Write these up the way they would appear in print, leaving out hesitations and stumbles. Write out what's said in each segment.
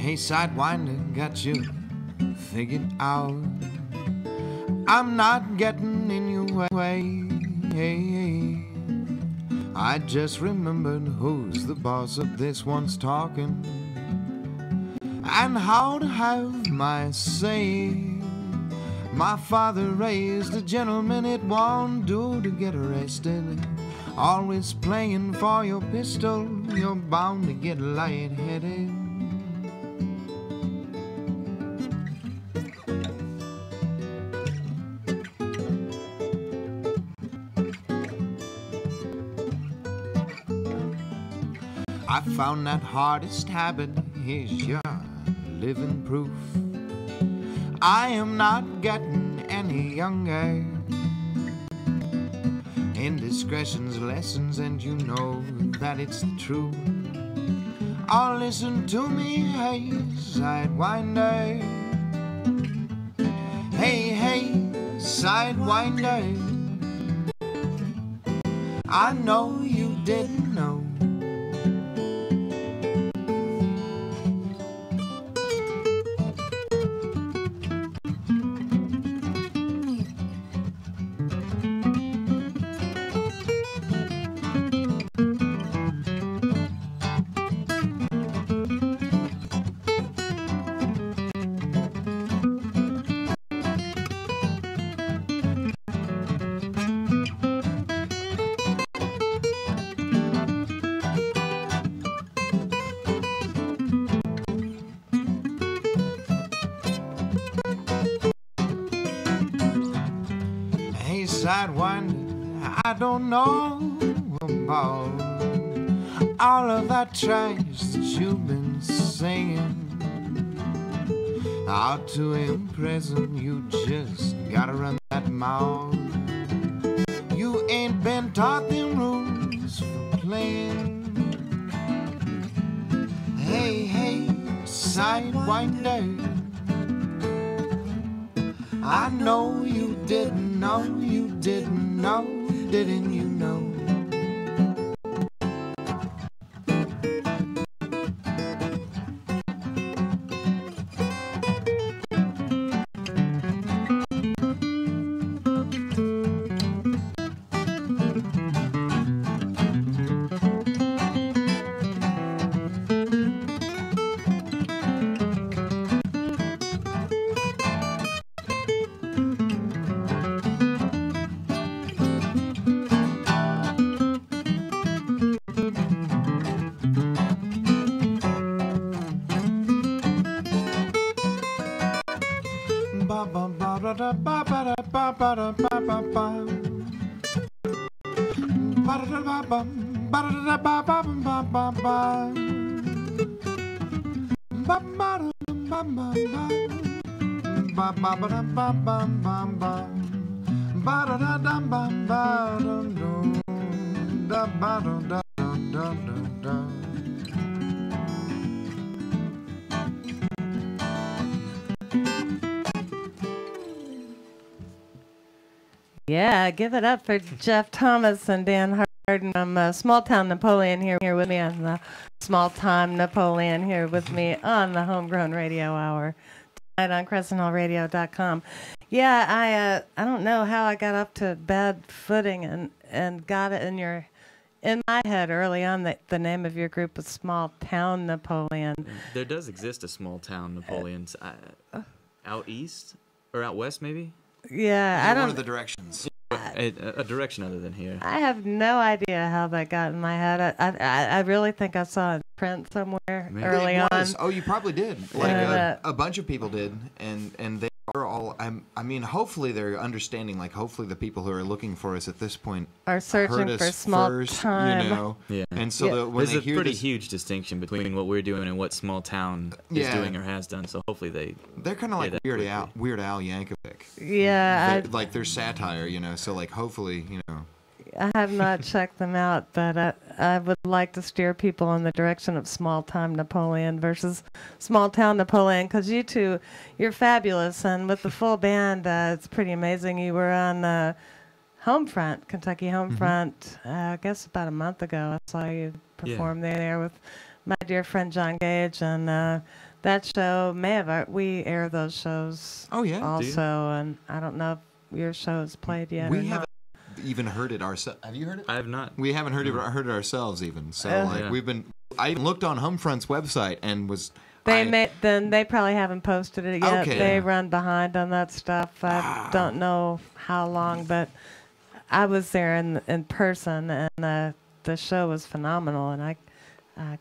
Hey, Sidewinder, got you figured out. I'm not getting in your way. I just remembered who's the boss of this one's talking, and how to have my say. My father raised a gentleman, it won't do to get arrested. Always playing for your pistol, you're bound to get lightheaded. I found that hardest habit is your living proof. I am not getting any younger. Indiscretion's lessons, and you know that it's the truth. Oh, listen to me, hey, Sidewinder. Hey, hey, Sidewinder. I know you didn't know. Sidewinder, I don't know about all of that trash that you've been singing. How to impress them, you just gotta run that mouth. You ain't been taught them rules for playing. Hey, hey, Sidewinder, I know you didn't know, you didn't know, didn't you know? Yeah, give it up for Jeff Thomas and Dan Harden from Small Town Napoleon here with me on the Small Time Napoleon here with me on the Homegrown Radio Hour tonight on CrescentHallRadio.com. Yeah, I don't know how I got up to bad footing and got it in my head early on that the name of your group was Small Town Napoleon. There does exist a Small Town Napoleon out east or out west maybe. Yeah, I don't. One of the directions. A direction other than here. I have no idea how that got in my head. I really think I saw it in print somewhere early on. Oh, you probably did. Like a bunch of people did, and they are all. I mean, hopefully they're understanding. Like, hopefully the people who are looking for us at this point are searching for small first, time. You know? Yeah. And so when there's they a hear pretty this, huge distinction between what we're doing and what Small Town is doing or has done. So hopefully they're kind of like Weird Al Yankovic. Yeah, like their satire, you know. So like hopefully, you know. I have not checked them out, but I would like to steer people in the direction of Small Time Napoleon versus Small Town Napoleon, because you two, you're fabulous, and with the full band, it's pretty amazing. You were on Homefront, Kentucky Homefront, I guess about a month ago. I saw you perform there with my dear friend John Gage, and that show may have we air those shows. Oh yeah. Also, and I don't know if your show's played yet. We or haven't not. even heard it ourselves. Have you heard it? I have not. We haven't heard it ourselves even. So Yeah. we've been. I even looked on Homefront's website and was. Then they probably haven't posted it yet. Okay. They run behind on that stuff. I don't know how long, but I was there in person, and the show was phenomenal, and I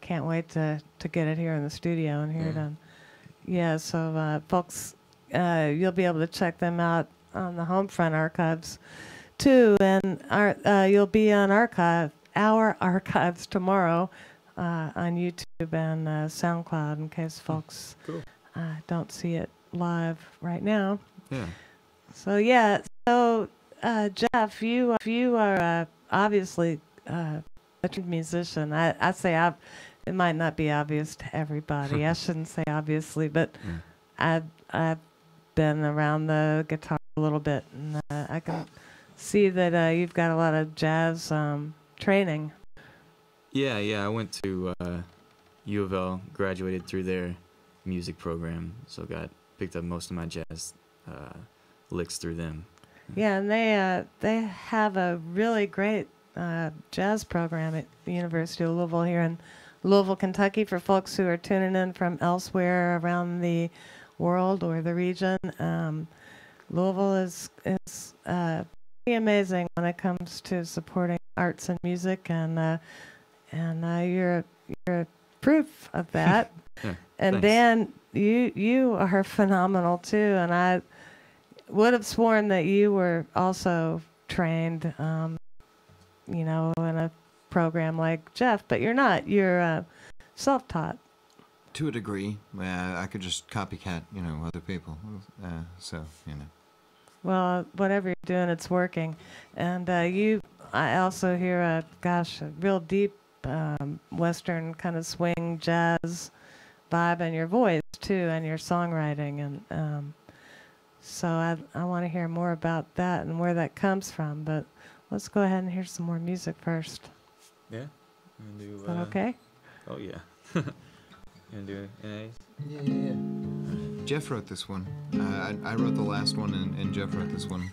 can't wait to get it here in the studio and hear it on. Yeah, so folks, you'll be able to check them out on the Homefront archives too, and you'll be on our archives tomorrow. On YouTube and SoundCloud in case folks don't see it live right now. Yeah. So Jeff, you are obviously a trained musician. I say it might not be obvious to everybody. I shouldn't say obviously, but I've been around the guitar a little bit, and I can see that you've got a lot of jazz training. Yeah, I went to U of L, graduated through their music program, so picked up most of my jazz licks through them. Yeah, and they have a really great jazz program at the University of Louisville here in Louisville, Kentucky. For folks who are tuning in from elsewhere around the world or the region, Louisville is pretty amazing when it comes to supporting arts and music, and you're proof of that. Yeah, and thanks. Dan, you are phenomenal too, and I would have sworn that you were also trained, in a program like Jeff, but you're not. You're self-taught. To a degree, I could just copycat, other people. Well, whatever you're doing, it's working. And I also hear a real deep Western kind of swing jazz vibe in your voice too, and your songwriting, and so I want to hear more about that and where that comes from. But let's go ahead and hear some more music first. Yeah. Is that okay? Oh yeah. You gonna do NAs? Yeah. Jeff wrote this one. I wrote the last one, and Jeff wrote this one.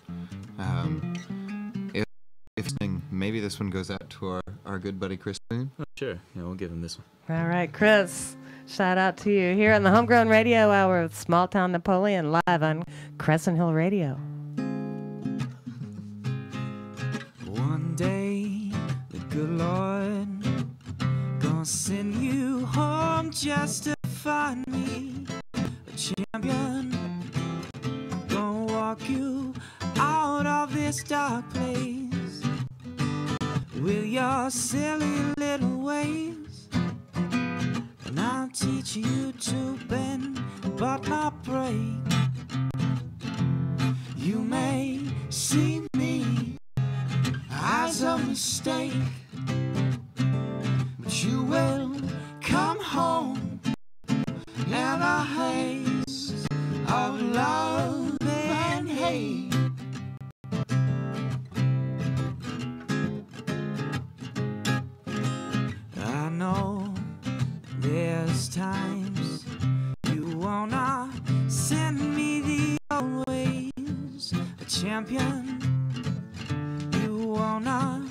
If maybe this one goes out to our good buddy Chris Boone. Oh, sure. Yeah, we'll give him this one. All right, Chris. Shout out to you here on the Homegrown Radio Hour with Small Town Napoleon live on Crescent Hill Radio. One day, the good Lord gonna send you home just to find me a champion. Gonna walk you out of this dark place with your silly little ways, and I'll teach you to bend but not break. You may see me as a mistake, but you will come home in a haze of love and hate. I know there's times you wanna send me the old ways, a champion. You wanna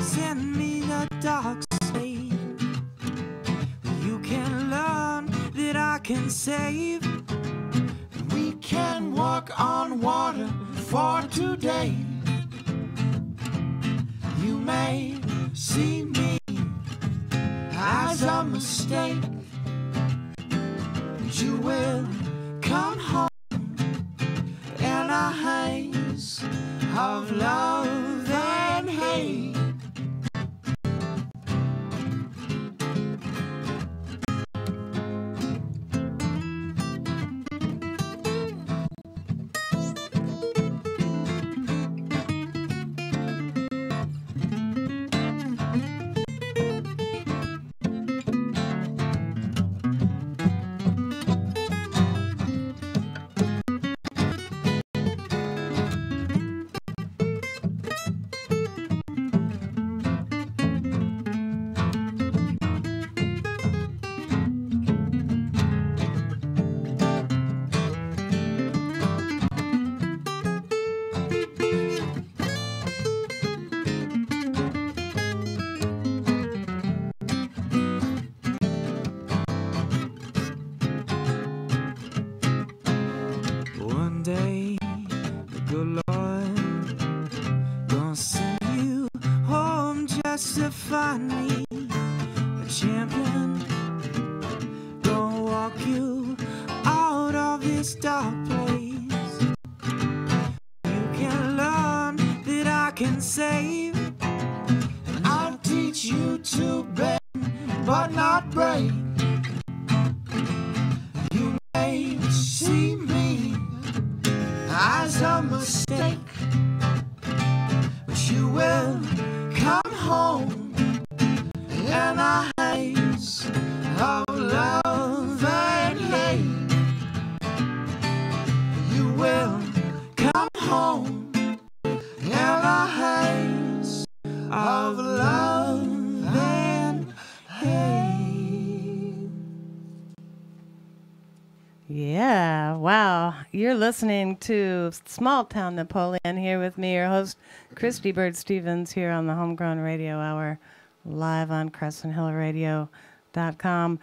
send me the dark side. You can learn that I can save. We can walk on water for today. You may see me as a mistake, but you will come home in a haze of love and hate. gonna find me a champion, gonna walk you out of this dark place. You can learn that I can save, and I'll teach you to bend but not break. You may see me as a mistake, but you will come home in a haze of love and hate. You will come home in a haze of love and hate. Yeah, wow. You're listening to Small Town Napoleon here with me, your host, Christy Bird Stevens, here on the Homegrown Radio Hour, live on CrescentHillRadio.com.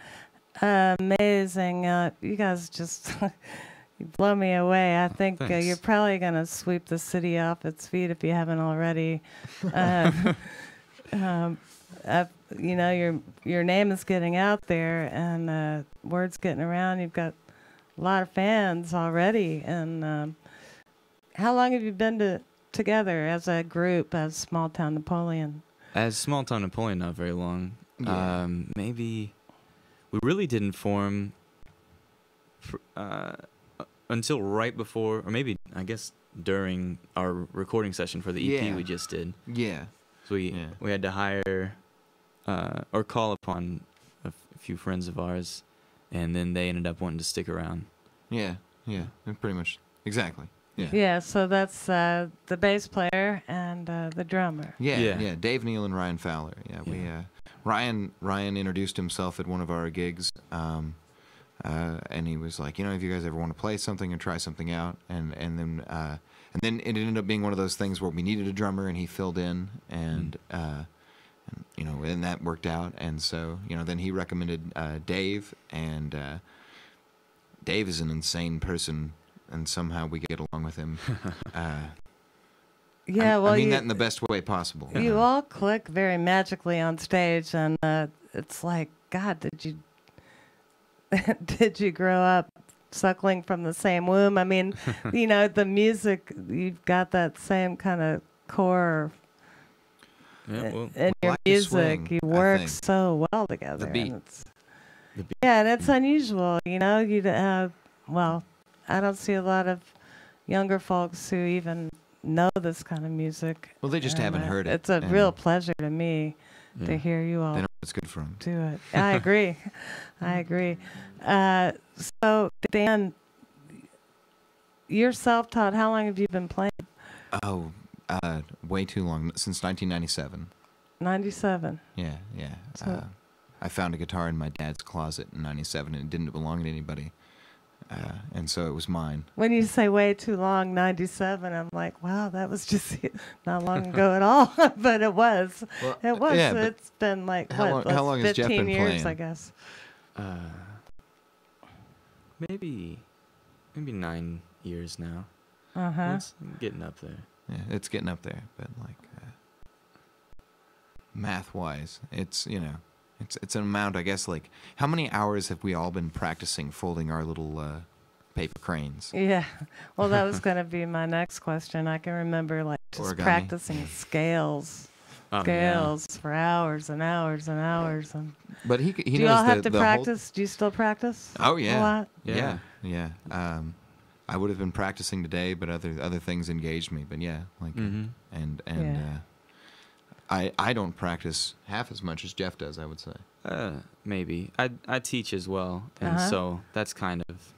Amazing. You guys just you blow me away. I think Thanks. you're probably going to sweep the city off its feet if you haven't already. You know, your name is getting out there, and word's getting around. You've got a lot of fans already. And how long have you been together as a group, as Small Town Napoleon? As Small Town Napoleon, not very long. Yeah. Maybe we really didn't form until right before, or maybe I guess during our recording session for the EP Yeah. we just did. Yeah. So we had to hire or call upon a few friends of ours, and then they ended up wanting to stick around. Yeah. Pretty much. Exactly. Yeah. Yeah, so that's the bass player and the drummer. Yeah. Dave Neal and Ryan Fowler. Yeah. We Yeah. Ryan introduced himself at one of our gigs, and he was like, if you guys ever want to play something or try something out, and then it ended up being one of those things where we needed a drummer and he filled in, and that worked out, and so then he recommended Dave, and Dave is an insane person, and somehow we get along with him. Yeah, well, I mean that in the best way possible. you all click very magically on stage, and it's like, God, did you grow up suckling from the same womb? I mean, the music, you've got that same kind of core Yeah, well, in your like the music. swing, You I work think. so well together. The beat. And it's, The beat. yeah, and it's unusual, well, I don't see a lot of younger folks who even know this kind of music. Well, they just And, haven't heard it. It's a and real pleasure to me to Yeah. hear you all They know what it's good for them. do it. I agree. I agree. So, Dan, you're self-taught. How long have you been playing? Oh, way too long. Since 1997. 97. Yeah. So- I found a guitar in my dad's closet in 97, and it didn't belong to anybody. And so it was mine. When you say way too long, 97, I'm like, wow, that was just not long ago at all. But it was. Well, It was. yeah, but It's been like, how long has Jeff 15 been years, playing? I guess. Maybe 9 years now. Uh-huh. It's getting up there. yeah, it's getting up there. But math-wise, it's it's an amount. I guess how many hours have we all been practicing folding our little paper cranes? Yeah. Well, that was going to be my next question. I can remember just Origami. practicing scales. Oh, Scales for hours and hours and hours. And But he do knows you all have to the whole- practice? Do you still practice? Oh A yeah. lot? Yeah. Yeah. I would have been practicing today, but other things engaged me. But yeah, Mm-hmm. and Yeah. I don't practice half as much as Jeff does, I would say. Maybe. I teach as well, and Uh-huh. so that's kind of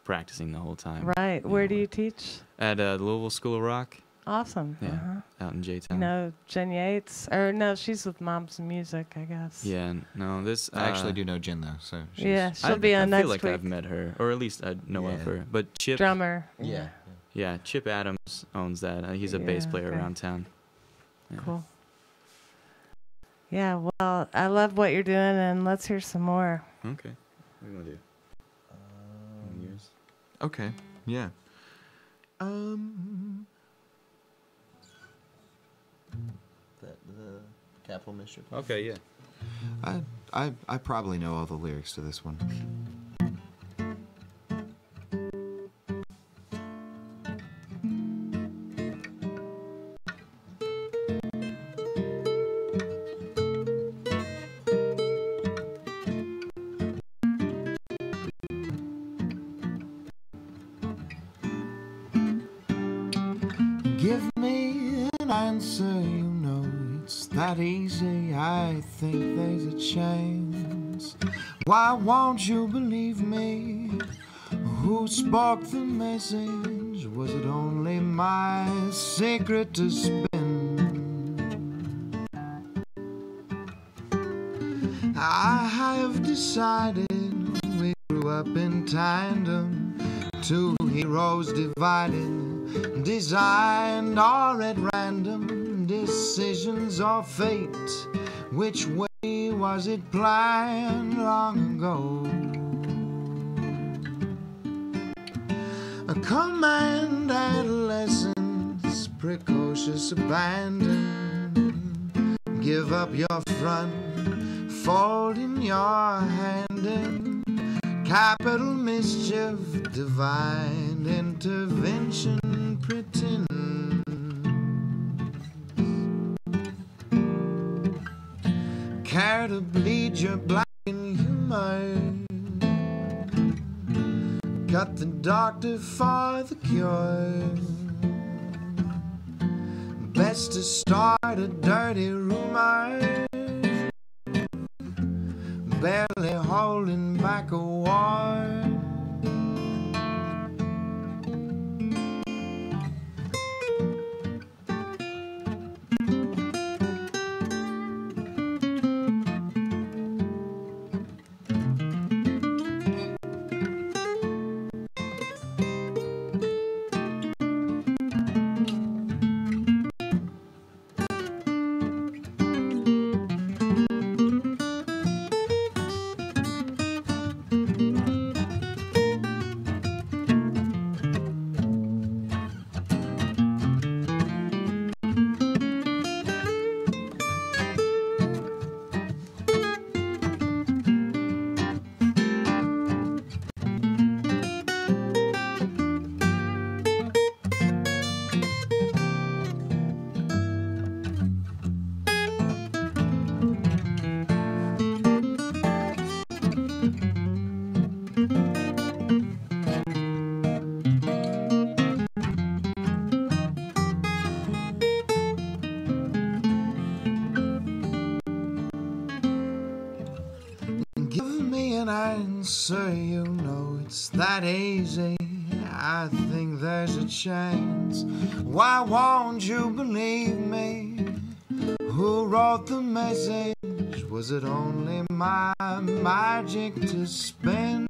practicing the whole time. Right. Where do you teach? At the Louisville School of Rock. Awesome. Yeah. Uh-huh. Out in J-Town. You know Jen Yates? Or no, she's with Moms and Music, I guess. Yeah, no, this... I actually do know Jen though, so she's, Yeah, she'll be on I next feel like week. I've met her, or at least I know of Yeah. her. But Chip... Drummer. Yeah, Chip Adams owns that. He's a bass Yeah, player okay. around town. Yeah. Cool. Yeah, well, I love what you're doing, and let's hear some more. Okay. What do you want to do? Yours? Okay. Yeah. Capital Mischief. Okay, yeah. I probably know all the lyrics to this one. Give me an answer, you know it's that easy. I think there's a chance. Why won't you believe me? Who spoke the message? Was it only my secret to spin? I have decided we grew up in tandem, two heroes divided, designed or at random, decisions of fate. Which way was it planned long ago? A command, adolescence, precocious abandon. Give up your front, fold in your hand, and capital mischief, divine intervention, pretend. Care to bleed your black and humor? Got the doctor for the cure. Best to start a dirty rumor, barely holding back a war. Answer, you know it's that easy. I think there's a chance. Why won't you believe me? Who wrote the message? Was it only my magic to spin?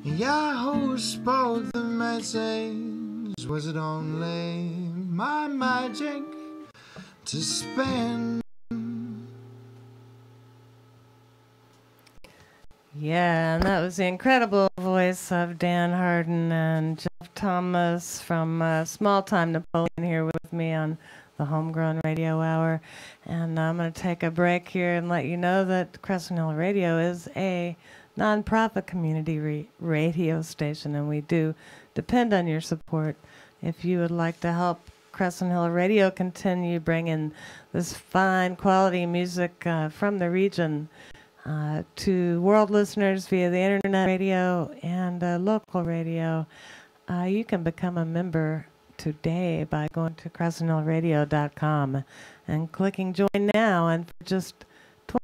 Yeah, who spoke the message? Was it only my magic to spin? Yeah, and that was the incredible voice of Dan Hardin and Jeff Thomas from Small Time Napolean here with me on the Homegrown Radio Hour. And I'm going to take a break here and let you know that Crescent Hill Radio is a nonprofit community radio station, and we do depend on your support. If you would like to help Crescent Hill Radio continue bringing this fine quality music from the region to world listeners via the internet radio and local radio, you can become a member today by going to crescenthillradio.com and clicking join now, and for just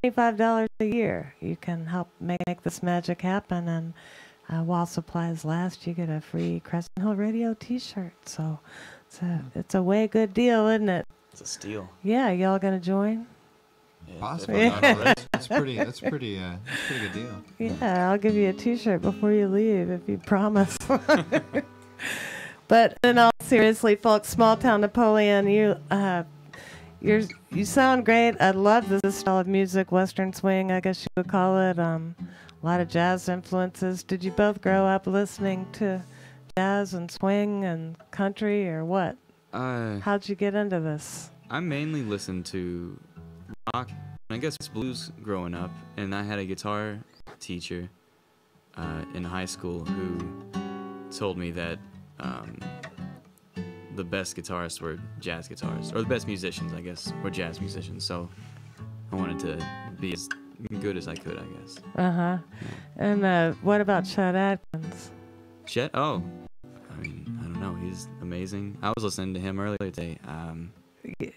$25 a year you can help make this magic happen. And while supplies last, you get a free Crescent Hill Radio t-shirt. So it's a way good deal, isn't it? It's a steal. Yeah, y'all gonna join? Yeah, Possibly. Yeah. That's pretty good deal. Yeah, I'll give you a t-shirt before you leave if you promise. But in all seriously, folks, Small Town Napoleon, you sound great. I love this style of music, Western swing, I guess you would call it. A lot of jazz influences. Did you both grow up listening to jazz and swing and country, or what? How'd you get into this? I mainly listened to rock, I guess blues growing up, and I had a guitar teacher in high school who told me that the best guitarists were jazz guitarists, or the best musicians, I guess, were jazz musicians. So I wanted to be as good as I could, I guess. Uh-huh. And what about Chet Atkins? Chet? Oh, I mean, I don't know. He's amazing. I was listening to him earlier today.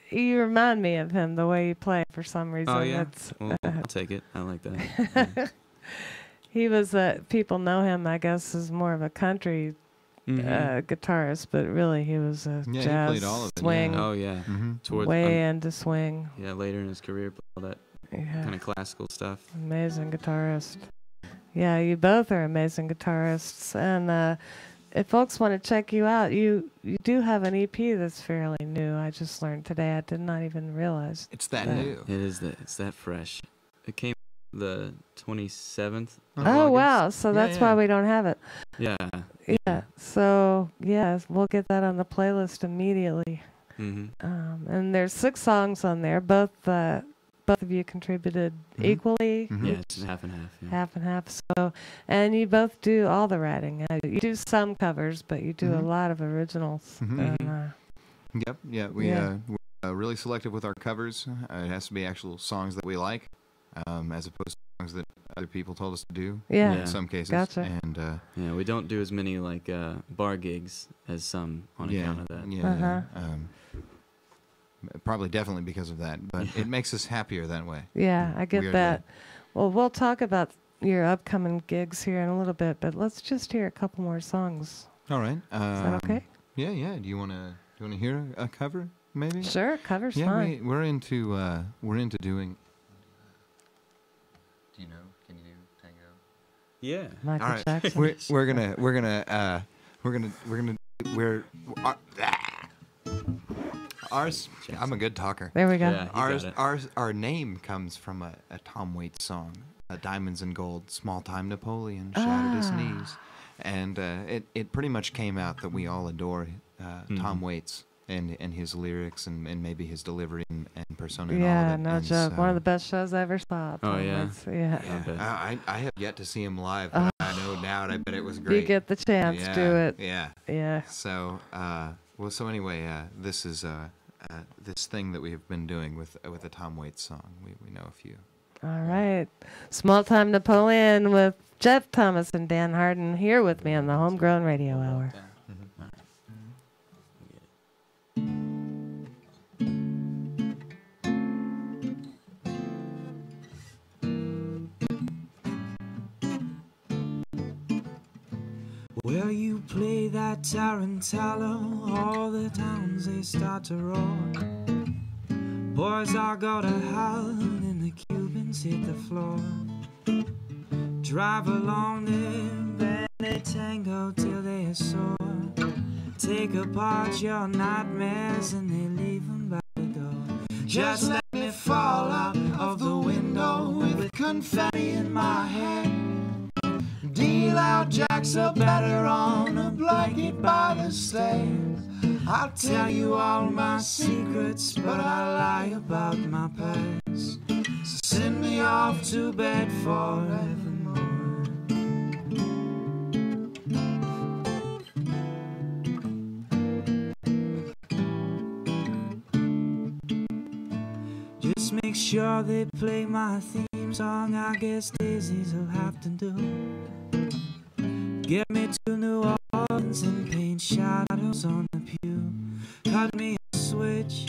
You remind me of him, the way you play, for some reason. Oh, yeah? It's, Well, I'll take it. I like that. Yeah. he was, people know him, I guess, as more of a country guitarist, but really he was a Yeah, jazz, he played all of it, swing, Oh, yeah. Mm-hmm. way into swing. Yeah, later in his career, played all that Yeah. kind of classical stuff. Amazing guitarist. Yeah, you both are amazing guitarists. And if folks want to check you out, you do have an EP that's fairly new. I just learned today. I did not even realize. It's that Yeah. new. It's that fresh. It came the 27th. Of Oh, August. wow. So Yeah, that's yeah. why we don't have it. Yeah. Yeah. So, yeah, we'll get that on the playlist immediately. Mm-hmm. And there's 6 songs on there. Both of you contributed equally. Mhm. Yeah, it's half and half. Yeah. Half and half. So, and you both do all the writing. You do some covers, but you do a Mhm. lot of originals. Mhm. And, Yep. Yeah. We're really selective with our covers. It has to be actual songs that we like, as opposed to songs that other people told us to do. yeah. In some cases. Gotcha. And Yeah, we don't do as many like bar gigs as some on account of that. Yeah. Probably definitely because of that, but it makes us happier that way. Yeah, I get Weirdly. that. Well, we'll talk about your upcoming gigs here in a little bit, but let's just hear a couple more songs. All right. Is that okay? Yeah. Yeah. Do you wanna hear a cover maybe? Sure, cover's Yeah. fine. We're into doing. Do you know? Can you do tango? Yeah. Michael All right. Jackson. Ours. I'm a good talker. There we go. Yeah. You got it. Our name comes from a Tom Waits song, "Diamonds and Gold." Small time Napoleon shattered his knees, and it pretty much came out that we all adore Tom Waits and his lyrics and maybe his delivery and persona. And all Yeah, of it. no And joke. so- One of the best shows I ever saw. Oh, Tom yeah? Waits. Yeah. I bet. I have yet to see him live, but I know now, and I bet it was great. You get the chance, yeah, do it. Yeah. Yeah. So, so anyway, this is this thing that we have been doing with a Tom Waits song. We know a few. All right. Small Time Napoleon with Jeff Thomas and Dan Harden here with me on the Homegrown Radio Hour. Well, you play that tarantella, all the towns they start to roar. Boys all go to hell, and the Cubans hit the floor. Drive along there, and they tango till they are sore. Take apart your nightmares, and they leave them by the door. Just let me fall out of the window with confetti in my hand. Deal out jacks are better on a blanket by the stairs. I'll tell you all my secrets, but I lie about my past. So send me off to bed forevermore. Just make sure they play my theme song. I guess daisies will have to do. Get me to New Orleans and paint shadows on the pew. Cut me a switch.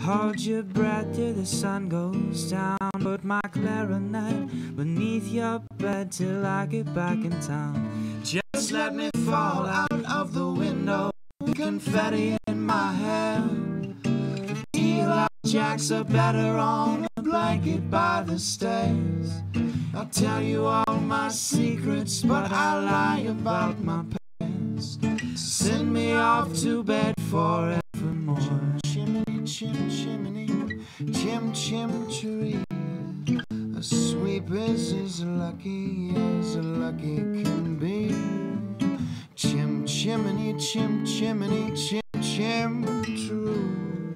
Hold your breath till the sun goes down. Put my clarinet beneath your bed till I get back in town. Just let me fall out of the window with confetti in my hair. Deal out jacks are better on a blanket by the stairs. I'll tell you all my secrets, but I lie about my past. So send me off to bed forevermore. Chimney, chim, chimney, chim, chim, cheree. A sweep is as lucky can be. Chim, chimney, chim, chimney, chim, true.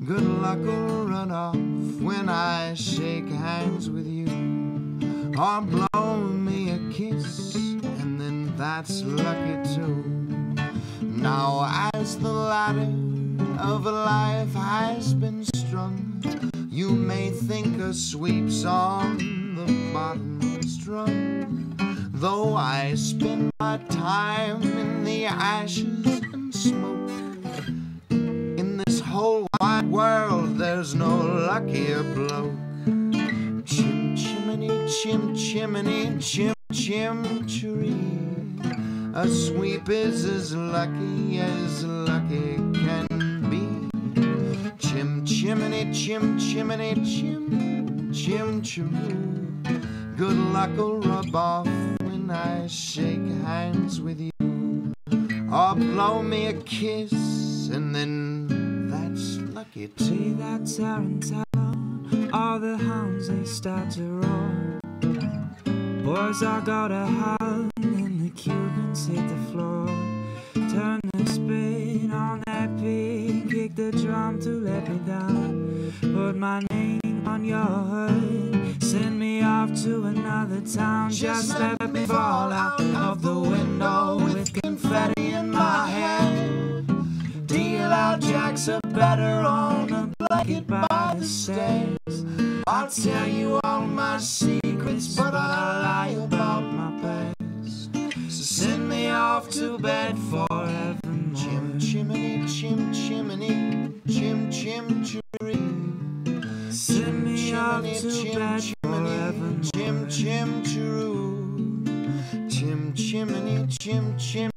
Good luck will run off when I shake hands with you. Or blow me a kiss, and then that's lucky too. Now as the ladder of life has been strung, you may think a sweep's on the bottom strung. Though I spend my time in the ashes and smoke, in this whole wide world there's no luckier bloke. Chim chimney, chim chimney, chim chim chiree. A sweep is as lucky can be. Chim chimney, chim chimney, chim chim chiree. Good luck will rub off when I shake hands with you. Or blow me a kiss, and then that's lucky too. See that tarantella, all the hounds they start to roar. Boys all go to hell, and the Cubans hit the floor. Turn the spin on that pig, kick the drum to let me down. Put my name on your hood, send me off to another town. Just let me fall out of the window with confetti in my hand. Deal out jacks are better on a blanket by the stairs. I'll tell you all my secrets, but I'll lie about my past. So send me off to bed forevermore. Chim chimney, chim chimney, chim chim chiree. Send me off to bed forevermore. Chim chim chiroo. Chim chimney, chim chimney,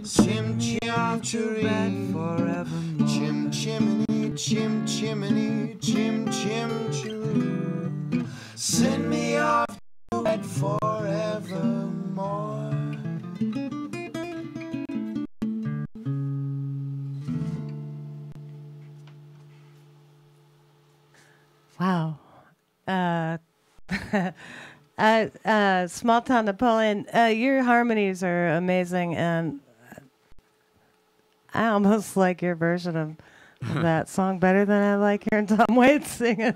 chim chim chiree. Forevermore. Chim chimney, chim chimney, chim chim chiroo. Send me off to bed forevermore. Wow. Small Town Napoleon, your harmonies are amazing, and I almost like your version of that song better than I like hearing Tom Waits sing it.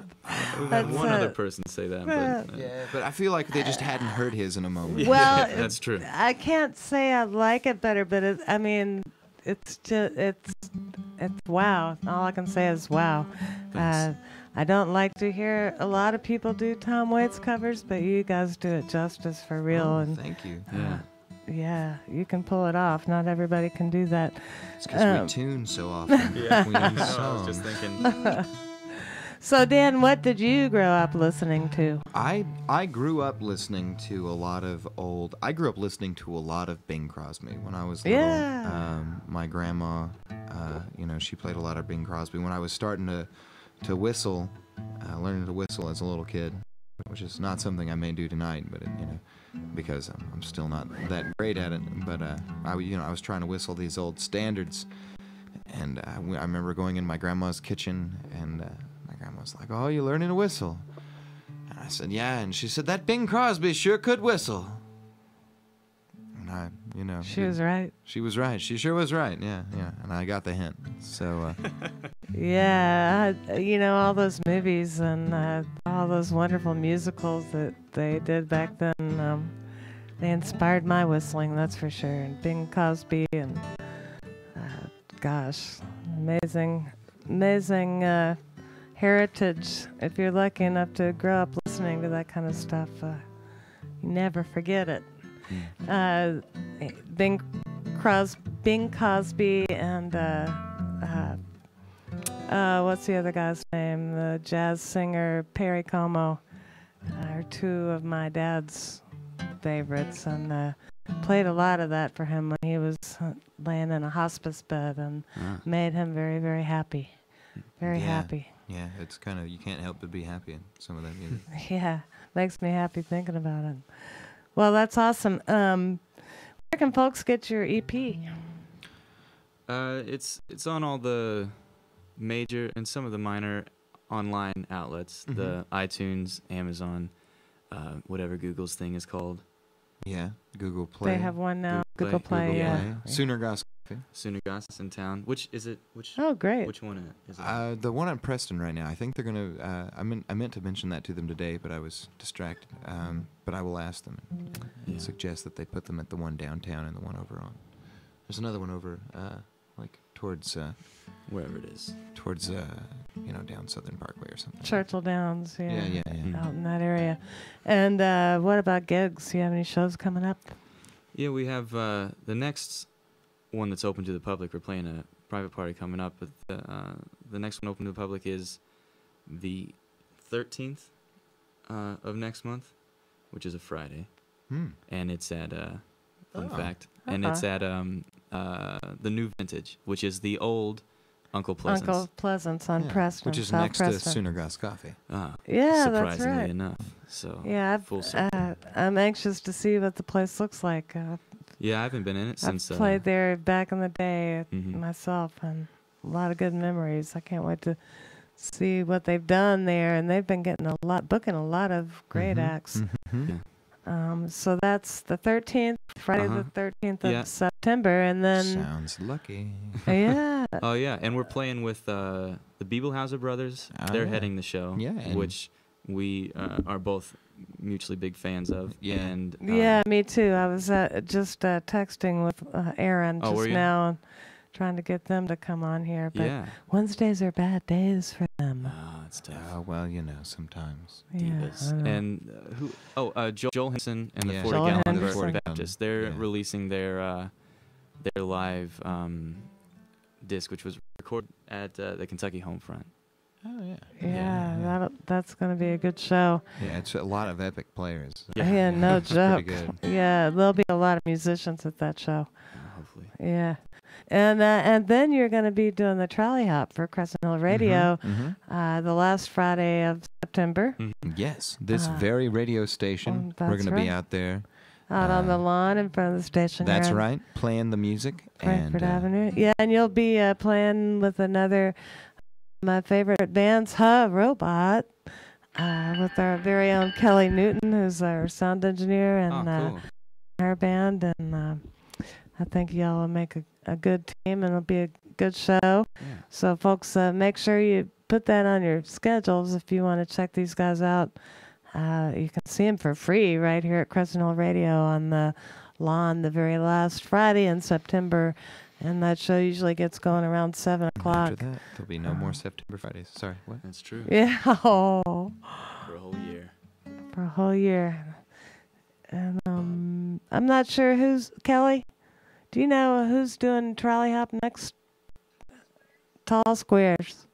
We've had one other person say that. But, Yeah, but I feel like they just hadn't heard his in a moment. Well, that's true. I can't say I like it better, but I mean, it's just it's wow. All I can say is wow. Thanks. I don't like to hear a lot of people do Tom Waits covers, but you guys do it justice for real. Oh, And thank you. Yeah. yeah, you can pull it off. Not everybody can do that. It's because we tune so often. Yeah. Between I was songs. just thinking. So Dan, what did you grow up listening to? I grew up listening to a lot of I grew up listening to a lot of Bing Crosby when I was little. Yeah. My grandma, she played a lot of Bing Crosby. When I was starting to whistle, learning to whistle as a little kid, which is not something I may do tonight, but because I'm still not that great at it. But I was trying to whistle these old standards, and I remember going in my grandma's kitchen, and my grandma was like, "Oh, you learning to whistle?" And I said, "Yeah," and she said, "That Bing Crosby sure could whistle." And I, She was right. She was right. She sure was right. Yeah, and I got the hint. So. Yeah, all those movies and all those wonderful musicals that they did back then, they inspired my whistling, that's for sure. And Bing Crosby and, gosh, amazing heritage. If you're lucky enough to grow up listening to that kind of stuff, you never forget it. Bing Crosby and what's the other guy's name? The jazz singer Perry Como are two of my dad's favorites, and played a lot of that for him when he was laying in a hospice bed, and made him very, very happy. Very happy. Yeah, it's kind of, you can't help but be happy in some of that music. Yeah, makes me happy thinking about it. Well, that's awesome. Where can folks get your EP? It's on all the major and some of the minor online outlets, the iTunes, Amazon, whatever Google's thing is called. Yeah, Google Play. They have one now. Google Play, Yeah. Sooner Gospel Sunagas in town. Which is it? Oh, great. Which one is it? The one at Preston right now. I think they're gonna. I meant to mention that to them today, but I was distracted. But I will ask them and suggest that they put them at the one downtown and the one over on. There's another one over, like towards Wherever it is. towards down Southern Parkway or something. Churchill Downs, yeah. Yeah. Out in that area. And what about gigs? Do you have any shows coming up? Yeah, we have the next one that's open to the public. We're playing a private party coming up, but the next one open to the public is the 13th of next month, which is a Friday. And it's at fun fact, and it's at the New Vintage, which is the old Uncle Pleasant's. Uncle Pleasant's on Preston, which is South next Preston. to Sunagas Coffee. Yeah, that's surprisingly right. enough. So Yeah, full circle. I'm anxious to see what the place looks like. Yeah, I haven't been in it since. I've played there back in the day Mhm. myself, and a lot of good memories. I can't wait to see what they've done there, and they've been booking a lot of great acts. Yeah. So that's the 13th, Friday the 13th of September, and then Sounds lucky. yeah, Oh yeah, and we're playing with the Bibelhauser brothers. They're yeah. heading the show, Yeah, which we are both mutually big fans of. Yeah. And yeah, me too. I was just texting with Aaron Oh, were just you? now, and trying to get them to come on here. But yeah, Wednesdays are bad days for them. it's tough. Oh, well, sometimes. Yeah, Divas. I know. And who? Oh, Joel Henson and the Yeah. 40 Joel Gallon Henderson. Baptist. They're Yeah. releasing their live disc, which was recorded at the Kentucky Homefront. Oh, yeah. Yeah, that's going to be a good show. Yeah, it's a lot of epic players. Yeah, no It's pretty joke. good. Yeah, there'll be a lot of musicians at that show. Hopefully. Yeah. And then you're going to be doing the trolley hop for Crescent Hill Radio the last Friday of September Yes, this very radio station. We're that's going to be right. out there. out on the lawn in front of the station. That's here on right, playing the music. Frankfurt and, Avenue. Yeah, and you'll be playing with another my favorite bands, Robot, with our very own Kelly Newton, who's our sound engineer, and Cool. our band. And I think y'all will make a good team, and it'll be a good show. Yeah. So, folks, make sure you put that on your schedules if you want to check these guys out. You can see them for free right here at Crescent Hill Radio on the lawn the very last Friday in September. And that show usually gets going around 7 o'clock. After that, there'll be no more September Fridays. Sorry, what? That's true. Yeah, For a whole year. for a whole year. And I'm not sure Kelly, do you know who's doing Trolley Hop next? Tall Squares.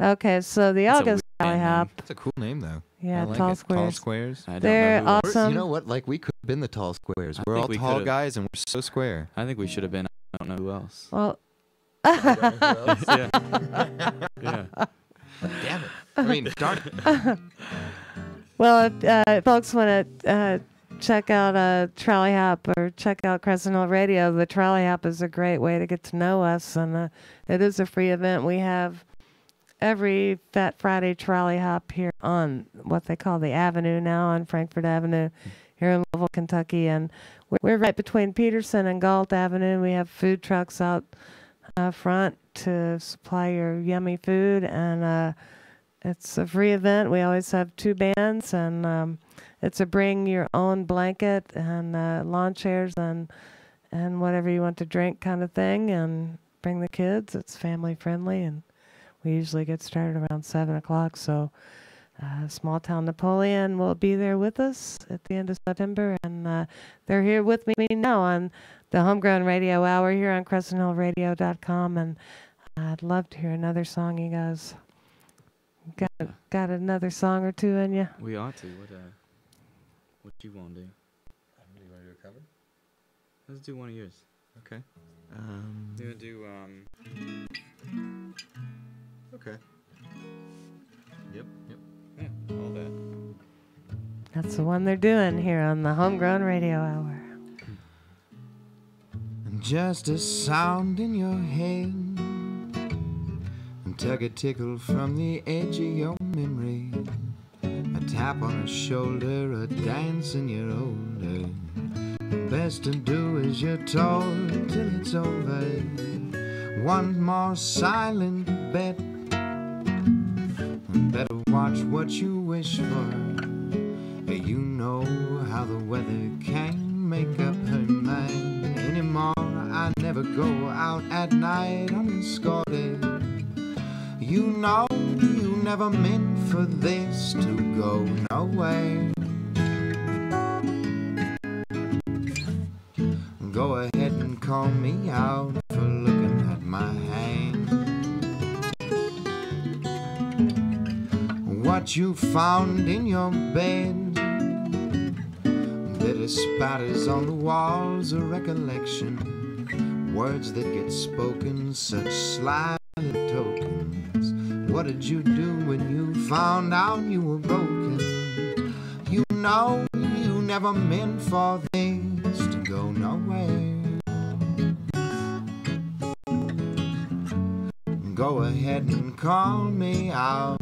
Okay, so the That's a August weird Trolley band name. Hop. That's a cool name, though. Yeah, I like Tall it. Squares. Tall Squares. I don't They're know who awesome. You know what? Like, we could have been the Tall Squares. I We're think all we tall could've- guys, and we're so square. I think we should have been. I don't know who else. Well, yeah. Yeah. Damn it. I mean, darn it. well, if folks want to check out Trolley Hop or check out Crescent Hill Radio, the Trolley Hop is a great way to get to know us, and it is a free event. We have every Fat Friday Trolley Hop here on what they call the Avenue now on Frankfurt Avenue here in Louisville, Kentucky, and we're right between Peterson and Galt Avenue. We have food trucks out front to supply your yummy food, and it's a free event. We always have 2 bands, and it's a bring your own blanket and lawn chairs and whatever you want to drink kind of thing, and bring the kids. It's family friendly, and we usually get started around 7 o'clock. So Small Town Napoleon will be there with us at the end of September, and they're here with me now on the Homegrown Radio Hour here on CrescentHillRadio.com, and I'd love to hear another song, you guys. Got another song or two in you? We ought to. What do you want to do? Do you want to do a cover? Let's do one of yours. Okay. You want to do Okay. Yep. yeah, all that. That's the one they're doing here on the Homegrown Radio Hour. Just a sound in your head, and tug a tickle from the edge of your memory, a tap on a shoulder, a dance in your older, Best to do as you're told till it's over. One more silent bet. Better watch what you wish for. You know how the weather can make up her mind. Anymore, I never go out at night unescorted. You know you never meant for this to go nowhere. Go ahead and call me out for looking at my hand. What you found in your bed, bitter spatters on the walls, a recollection, words that get spoken, such sly tokens. What did you do when you found out you were broken? You know you never meant for this to go nowhere. Go ahead and call me out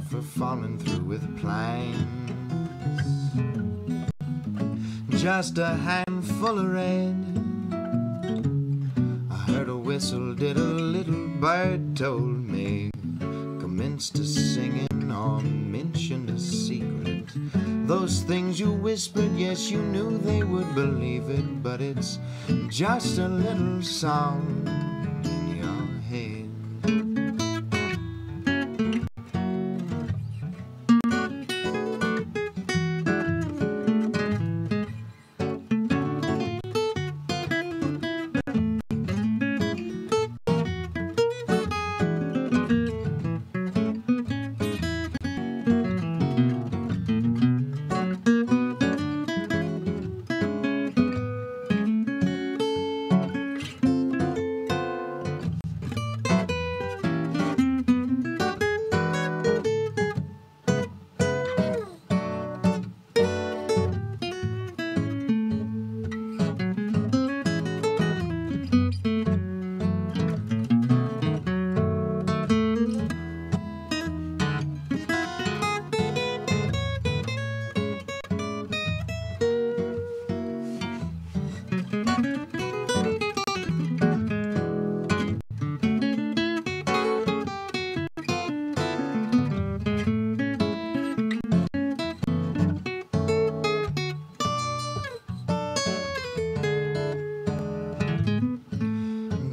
for falling through with plans. Just a handful of red. I heard a whistle, did a little bird told me. Commenced to singing or mentioned a secret. Those things you whispered, yes, you knew they would believe it, but it's just a little song in your head.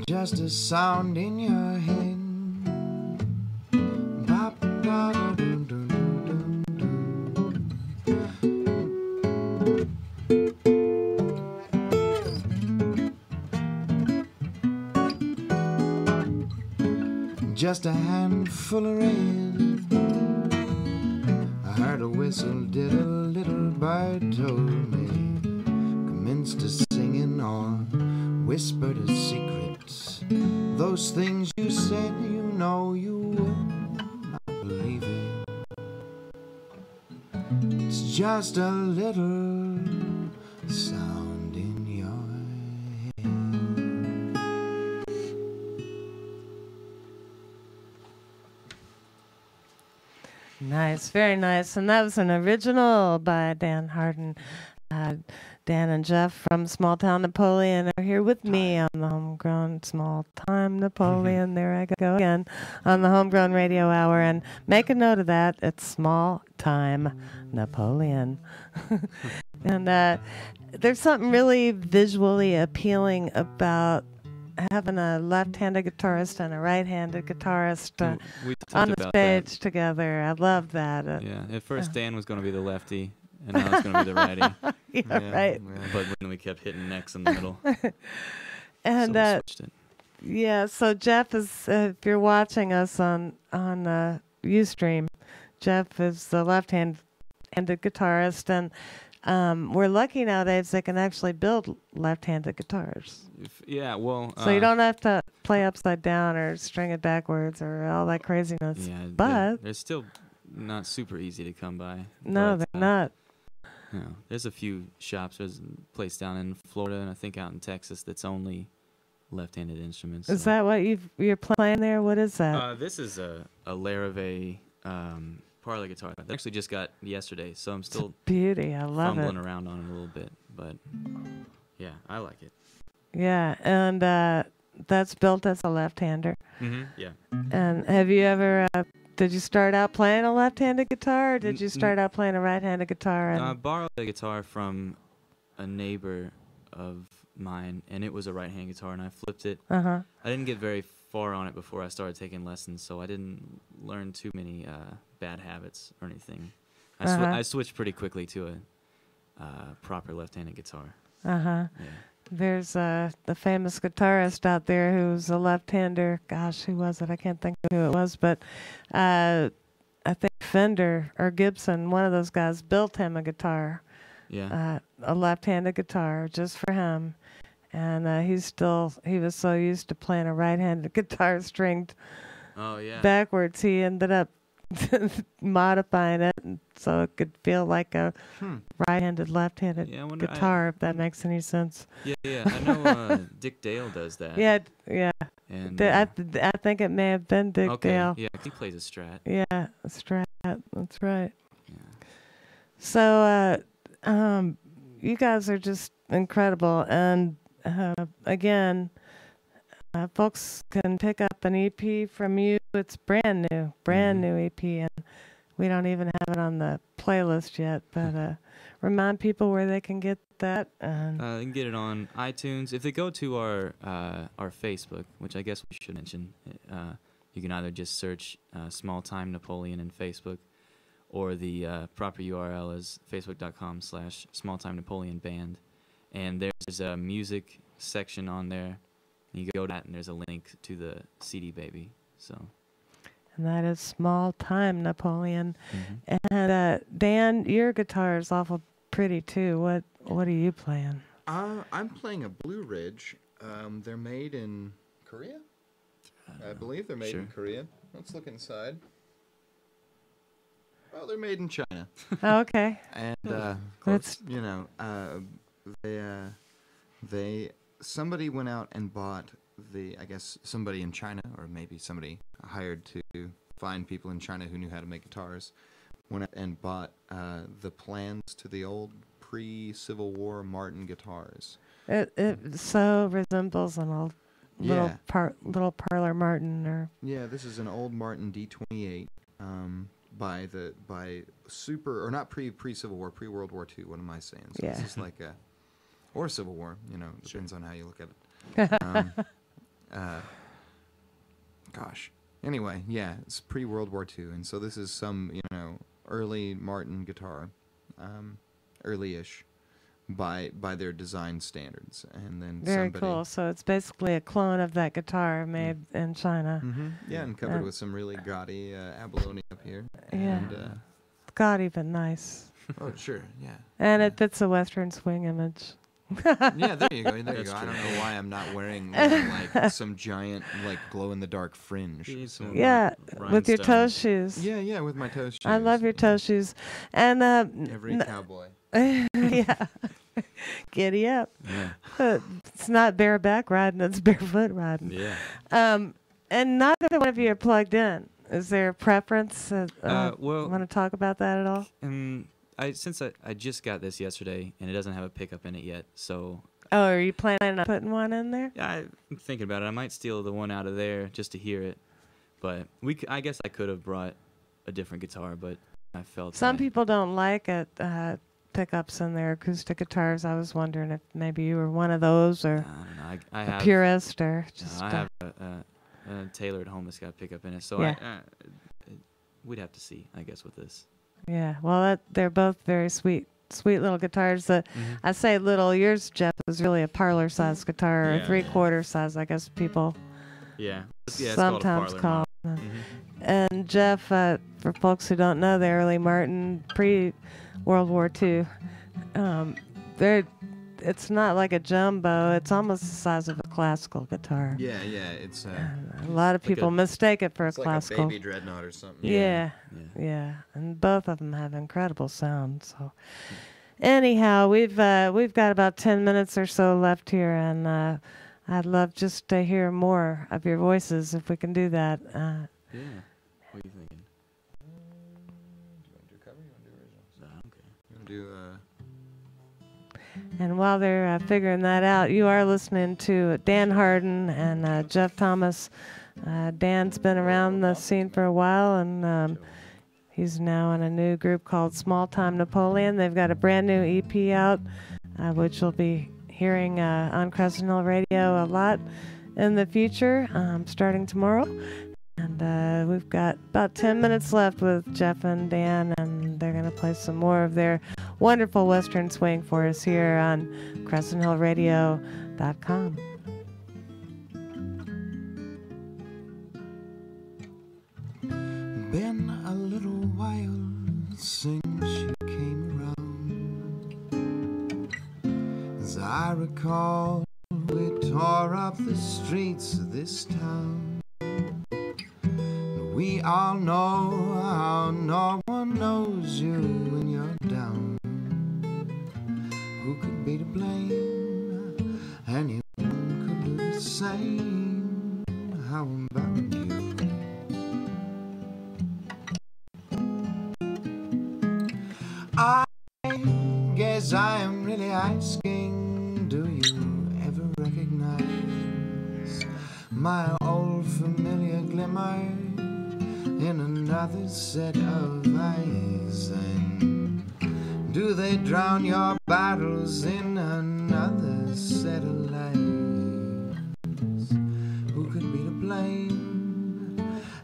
Just a sound in your head. Just a handful of red. I heard a whistle, did a little bird told me. Commenced to singing or whispered a secret. Those things you said, you know you would not believe it. It's just a little sound in your head. Nice, very nice. And that was an original by Dan Hardin. Dan and Jeff from Small Town Napoleon are here with me on the Homegrown Small Time Napoleon. There I go again on the Homegrown Radio Hour. And make a note of that. It's Small Time Napoleon. And there's something really visually appealing about having a left-handed guitarist and a right-handed guitarist on the stage together. I love that. Yeah, at first Dan was going to be the lefty. And now it's going to be the righty. Yeah, right. But then we kept hitting necks in the middle. And so we switched it. Yeah, so Jeff is, if you're watching us on Ustream, Jeff is the left-handed guitarist, and we're lucky nowadays they can actually build left-handed guitars. Yeah, well... So you don't have to play upside down or string it backwards or all that craziness. Yeah, but they're still not super easy to come by. No, they're not. You know, there's a few shops. There's a place down in Florida and I think out in Texas that's only left-handed instruments. Is that what you're playing there? What is that? This is a Larrivee parlor guitar. I actually just got yesterday, so I'm still beauty. I love fumbling around on it a little bit. But Yeah, I like it. Yeah, and that's built as a left-hander. Yeah. And have you ever? Did you start out playing a left-handed guitar, or did you N- start out playing a right-handed guitar? I And borrowed a guitar from a neighbor of mine, and it was a right-hand guitar, and I flipped it. uh-huh. I didn't get very far on it before I started taking lessons, so I didn't learn too many bad habits or anything. I switched pretty quickly to a proper left-handed guitar. Uh-huh. Yeah. There's the famous guitarist out there who's a left-hander. Gosh, who was it? I can't think of who it was, but I think Fender or Gibson, one of those guys, built him a guitar, Yeah. a left-handed guitar just for him. And he was so used to playing a right-handed guitar stringed Oh yeah. backwards, he ended up modifying it so it could feel like a right-handed, left-handed Yeah, I wonder- guitar, if that makes any sense. Yeah. I know Dick Dale does that. Yeah, yeah. And I think it may have been Dick okay. Dale. Yeah, he plays a Strat. Yeah, a Strat. That's right. Yeah. So, you guys are just incredible. And again, folks can pick up an EP from you. It's brand new EP, and we don't even have it on the playlist yet. But remind people where they can get that. And They can get it on iTunes. If they go to our Facebook, which I guess we should mention, you can either just search Small Time Napoleon in Facebook, or the proper URL is facebook.com/smalltime Napoleon Band. And there's a music section on there. You go to that, and there's a link to the CD Baby. So. And that is Small Time Napoleon. And Dan, your guitar is awful pretty too. What are you playing? I'm playing a Blue Ridge. They're made in Korea? I believe they're made in Korea. Let's look inside. Oh, they're made in China. Oh, okay. And of course, somebody went out and bought I guess somebody in China, or maybe somebody hired to find people in China who knew how to make guitars, went out and bought the plans to the old pre-Civil War Martin guitars. It so resembles an old little parlor Martin, or yeah. This is an old Martin D28 by not pre-Civil War, pre-World War II. What am I saying? So Yeah. This is like or Civil War. Depends on how you look at it. Gosh. Anyway, yeah, it's pre-World War II, and so this is some early Martin guitar, early-ish, by their design standards, and then very somebody, cool. So it's basically a clone of that guitar made in China. Yeah, and covered with some really gaudy abalone up here. Yeah. And, Gaudy but nice. oh, sure, yeah. And it fits a Western swing image. Yeah, there you go. There you That's go. I true. don't know why I'm not wearing like some giant glow-in-the-dark fringe. You need some Yeah, with your toe rhinestones. shoes. Yeah, with my toe shoes. I love your toe shoes. And Every cowboy. yeah. Giddy up. Yeah. It's not bareback riding, it's barefoot riding. Yeah. And neither one of you are plugged in. Is there a preference? Well, want to talk about that at all? Since I just got this yesterday, and it doesn't have a pickup in it yet, so Oh, are you planning on putting one in there? yeah, I'm thinking about it. I might steal the one out of there just to hear it, but I guess I could have brought a different guitar, but I felt Some people don't like it, pickups in their acoustic guitars. I was wondering if maybe you were one of those, or I don't know. I a have purist, or just. I have a Taylor at home that's got a pickup in it, so Yeah. we'd have to see, I guess, with this. Yeah, well, they're both very sweet little guitars. I say little. Yours, Jeff, is really a parlor-sized guitar, or Yeah. a three-quarter size, I guess people Yeah. It's sometimes called call. a parlor model. And Jeff, for folks who don't know, the early Martin pre-World War II, it's not like a jumbo. It's almost the size of a classical guitar. Yeah, it's A lot of people mistake it for a it's like classical. a baby dreadnought or something. Yeah. And both of them have incredible sound. So, anyhow, we've got about 10 minutes or so left here, and I'd love just to hear more of your voices if we can do that. Yeah. What are you thinking? Do you want to do cover? You want to do original? Okay. You want to do And while they're figuring that out, you are listening to Dan Harden and Jeff Thomas. Dan's been around the scene for a while, and he's now in a new group called Small Time Napoleon. They've got a brand new EP out, which you'll be hearing on Crescent Hill Radio a lot in the future, starting tomorrow. And we've got about 10 minutes left with Jeff and Dan, and they're going to play some more of their wonderful Western swing for us here on CrescentHillRadio.com. Been a little while since you came around. As I recall, we tore up the streets of this town. We all know how no one knows you when you're down. Who could be to blame? Anyone could do the same. How about you? I guess I am really asking, do you ever recognize my old familiar glimmer in another set of eyes? And do they drown your battles in another set of lives? Who could be to blame?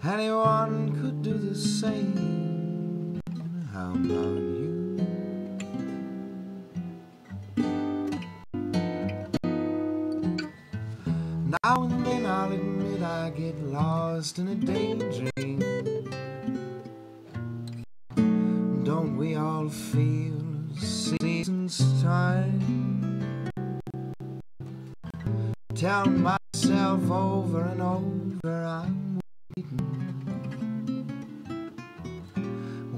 Anyone could do the same. How about you? Now and then I'll admit I get lost in a daydream. Don't we all feel seasons time? Tell myself over and over I'm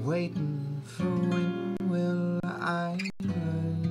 waiting for when will I learn.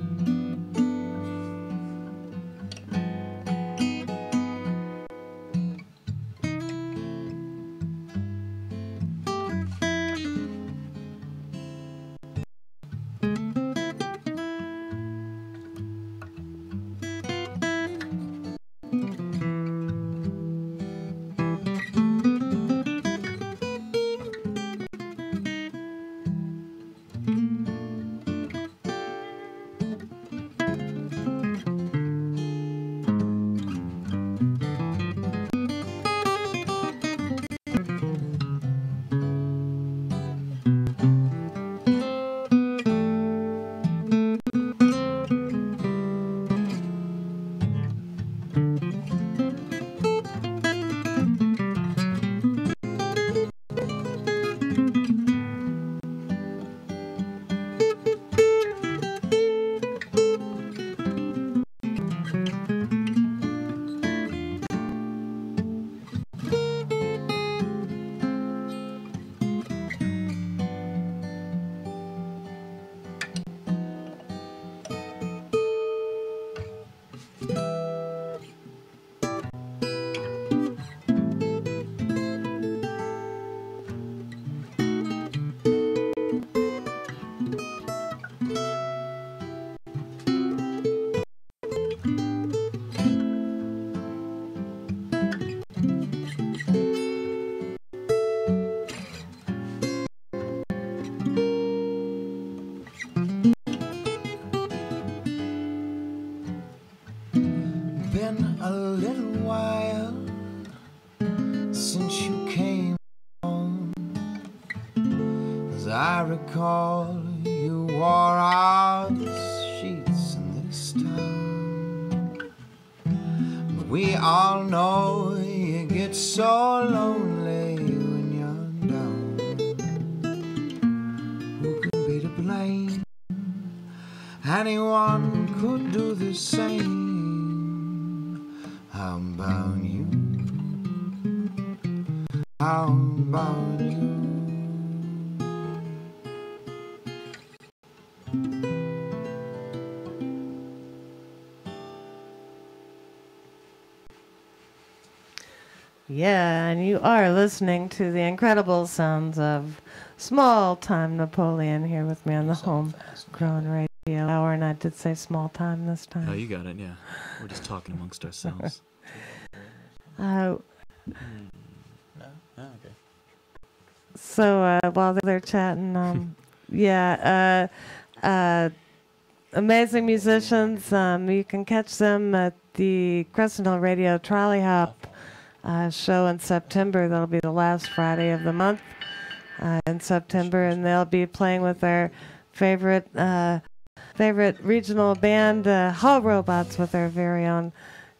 Been a little while since you came home. As I recall, you wore out the sheets in this town. But we all know you get so lonely when you're down. Who could be to blame? Anyone could do the same. How about you? How about you? Yeah, and you are listening to the incredible sounds of Small Time Napoleon here with me on the Homegrown Radio. Radio Hour, and I did say small time this time. Oh, you got it. Yeah, we're just talking amongst ourselves. Uh, No. Oh, okay. So while they're chatting, amazing musicians. You can catch them at the Crescent Hill Radio Trolley Hop show in September. That'll be the last Friday of the month in September, and they'll be playing with their favorite regional band, Hall Robots, with their very own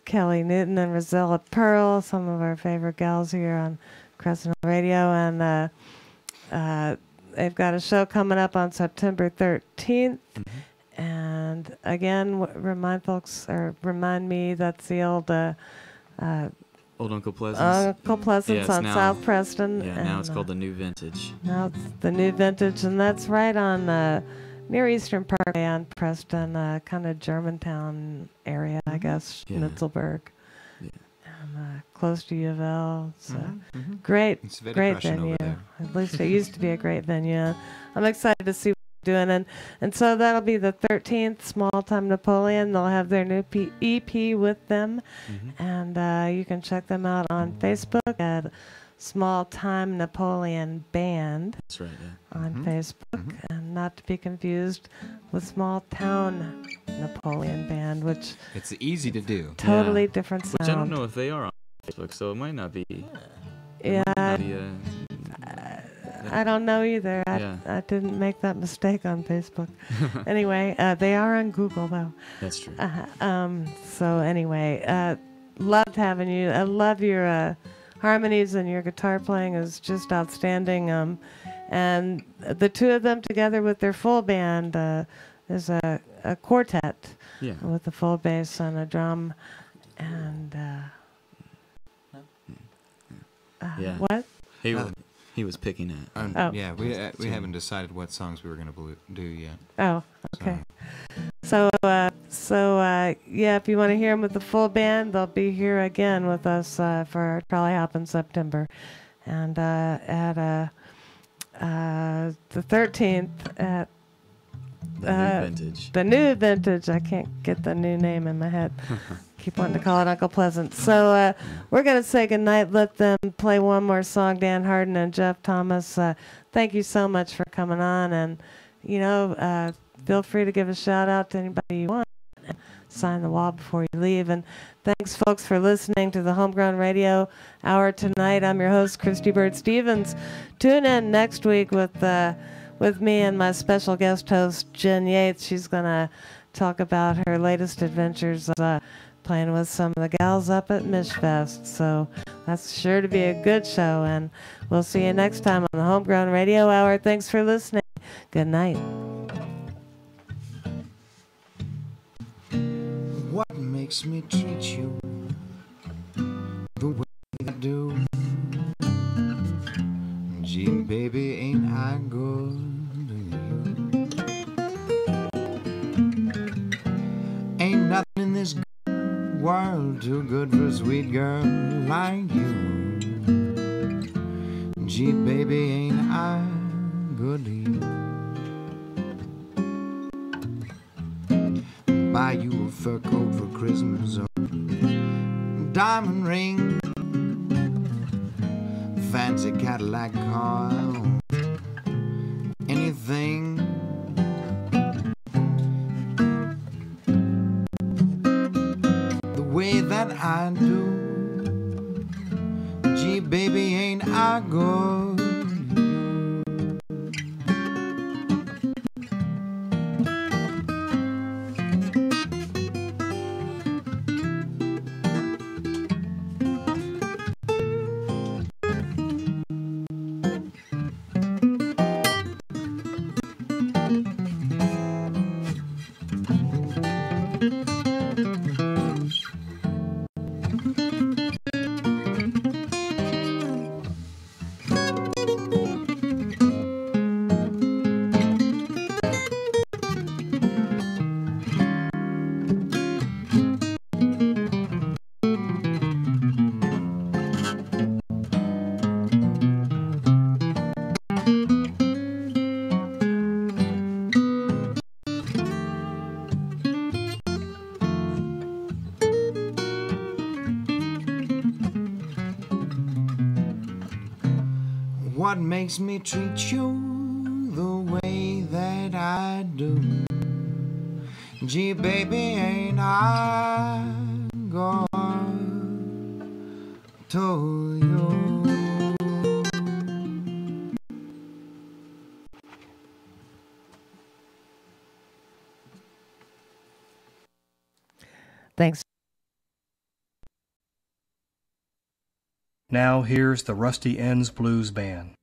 Kelly Newton and Rosella Pearl, some of our favorite gals here on Crescent Hill Radio, and they've got a show coming up on September 13th. And again, remind me that's the old Old Uncle Pleasance. Uncle Pleasance on South Preston. Yeah, now it's called the New Vintage. Now it's the New Vintage, and that's right on near Eastern Parkway on Preston, kind of Germantown area, I guess, Schnitzelburg. Yeah. And close to U of L. It's great venue. At least it used to be a great venue. I'm excited to see what they're doing. And so that'll be the 13th, Small Time Napoleon. They'll have their new EP with them. And you can check them out on Facebook at Small Time Napoleon Band. That's right, yeah. On Facebook, and not to be confused with Small Town Napoleon Band, which it's easy to do. Totally different sound. Which I don't know if they are on Facebook, so it might not be. Yeah. I don't know either. Yeah. I didn't make that mistake on Facebook. Anyway, they are on Google though. That's true. So anyway, loved having you. I love your harmonies, and your guitar playing is just outstanding. And the two of them together with their full band is a quartet with a full bass and a drum. And what? He was picking it. Yeah, we haven't decided what songs we were going to do yet. Oh, okay. So yeah, if you want to hear them with the full band, they'll be here again with us for our Trolley Hop in September. And at the 13th at Vintage. The New Vintage. I can't get the new name in my head. Keep wanting to call it Uncle Pleasant. So we're going to say goodnight. Let them play one more song, Dan Harden and Jeff Thomas. Thank you so much for coming on. And, feel free to give a shout out to anybody you want. Sign the wall before you leave. And thanks, folks, for listening to the Homegrown Radio Hour tonight. I'm your host, Christy Bird Stevens. Tune in next week with me and my special guest host, Jen Yates. She's going to talk about her latest adventures playing with some of the gals up at Mishfest. So that's sure to be a good show. And we'll see you next time on the Homegrown Radio Hour. Thanks for listening. Good night. What makes me treat you the way I do? Gee, baby, ain't I good to you? Ain't nothing in this world too good for a sweet girl like you. Gee, baby, ain't I good to you? Buy you a fur coat for Christmas or diamond ring, fancy Cadillac car, anything. The way that I do, gee, baby, ain't I good? what makes me treat you the way that I do. Gee, baby, ain't I gone to you? Thanks. Now here's the Rusty Ends Blues Band.